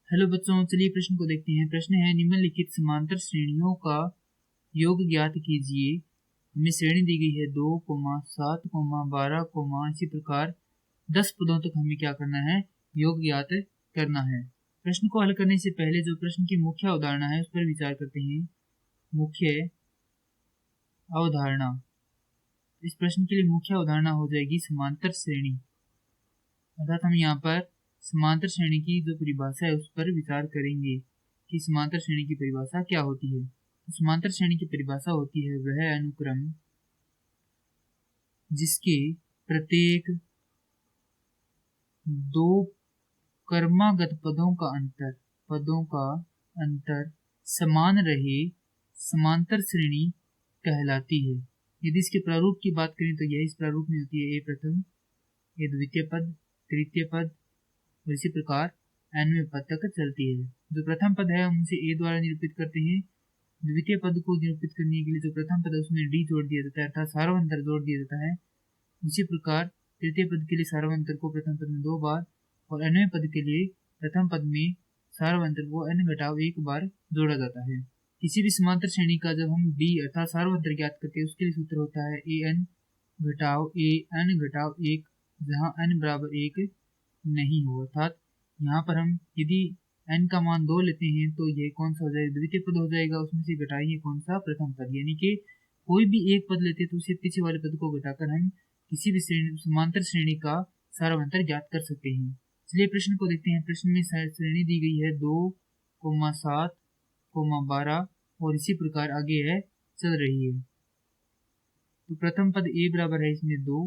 Hello बच्चों, चलिए प्रश्न को देखते हैं। प्रश्न है निम्नलिखित समांतर श्रेणियों का योग ज्ञात कीजिए। हमें श्रेणी दी गई है 2, 7, 12, इसी प्रकार 10 पदों तक हमें क्या करना है, योग ज्ञात करना है। प्रश्न को हल करने से पहले जो प्रश्न की मुख्य अवधारणा है उस पर विचार करते हैं। मुख्य अवधारणा, इस प्रश्न के लिए मुख्य अवधारणा हो जाएगी समांतर श्रेणी। अर्थात हम यहाँ पर समांतर श्रेणी की जो परिभाषा है उस पर विचार करेंगे कि समांतर श्रेणी की परिभाषा क्या होती है। तो समांतर श्रेणी की परिभाषा होती है वह अनुक्रम जिसके प्रत्येक दो क्रमागत पदों का अंतर समान रहे समांतर श्रेणी कहलाती है। यदि इसके प्रारूप की बात करें तो यह इस प्रारूप में होती है: ए प्रथम, ए द्वितीय पद, तृतीय पद और इसी प्रकार nवें पद तक चलती है। जो प्रथम पद है हम उसे a द्वारा निरूपित करते हैं। द्वितीय पद को निरूपित करने के लिए जो प्रथम पद है उसमें d जोड़ दिया जाता है, अर्थात सार्वंतर जोड़ दिया जाता है। उसी प्रकार तृतीय पद के लिए सार्वंतर को प्रथम पद में 2 बार और nवें पद के लिए प्रथम पद में सार्वंतर को n घटाव 1 बार जोड़ा जाता है। किसी भी समांतर श्रेणी का जब हम d अर्थात सार्वंतर ज्ञात करते हैं उसके लिए सूत्र होता है an घटाव a n घटाव 1, जहाँ n बराबर 1 नहीं हो। अर्थात यहाँ पर हम यदि n का मान 2 लेते हैं तो यह कौन सा हो जाएगा, द्वितीय पद हो जाएगा। उसमें से घटाइए कौन सा, प्रथम पद। यानी कि कोई भी एक पद लेते तो उससे पीछे वाले पद को घटाकर हम किसी भी समांतर श्रेणी का सार्वंतर ज्ञात कर सकते हैं। चलिए प्रश्न को देखते हैं। प्रश्न में श्रेणी दी गई है 2, 7, 12 और इसी प्रकार आगे है चल रही है। तो प्रथम पद a बराबर है इसमें 2,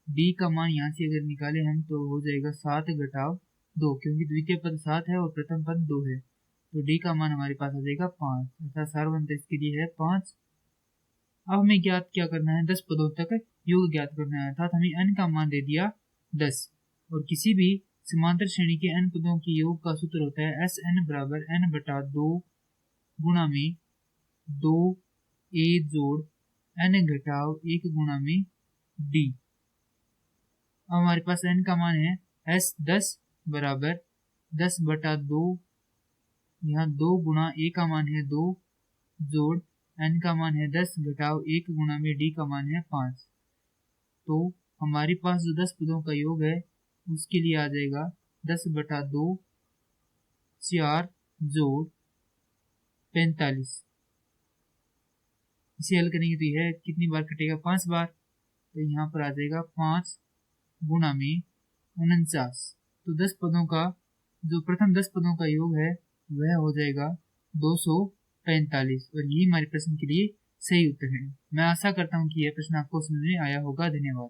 d का मान यहाँ से अगर निकाले हम तो हो जाएगा 7 घटाव 2, क्योंकि द्वितीय पद 7 है और प्रथम पद 2 है। तो d का मान हमारे पास आ जाएगा 5, अर्थात सार्वंतर इसके लिए है 5। अब हमें ज्ञात क्या करना है, 10 पदों तक योग ज्ञात करना है। अर्थात हमें n का मान दे दिया 10 और किसी भी समांतर श्रेणी के n पदों के योग का सूत्र होता है Sn बराबर n बटा 2 गुणा में 2a जोड़ n घटाव 1 गुणा में d। अब हमारे पास n का मान है S10 बराबर 10 बटा 2, यहाँ 2 गुणा a का मान है 2 जोड़ n का मान है 10 घटाव 1 गुणा में d का मान है 5। तो हमारे पास जो 10 पदों का योग है उसके लिए आ जाएगा 10 बटा 2 4 जोड़ 45। इसे हल करेंगे तो यह कितनी बार कटेगा, 5 बार। तो यहाँ पर आ जाएगा 5 गुणा में 49। तो 10 पदों का जो प्रथम 10 पदों का योग है वह हो जाएगा 245 और यही हमारे प्रश्न के लिए सही उत्तर है। मैं आशा करता हूँ कि यह प्रश्न आपको समझ में आया होगा। धन्यवाद।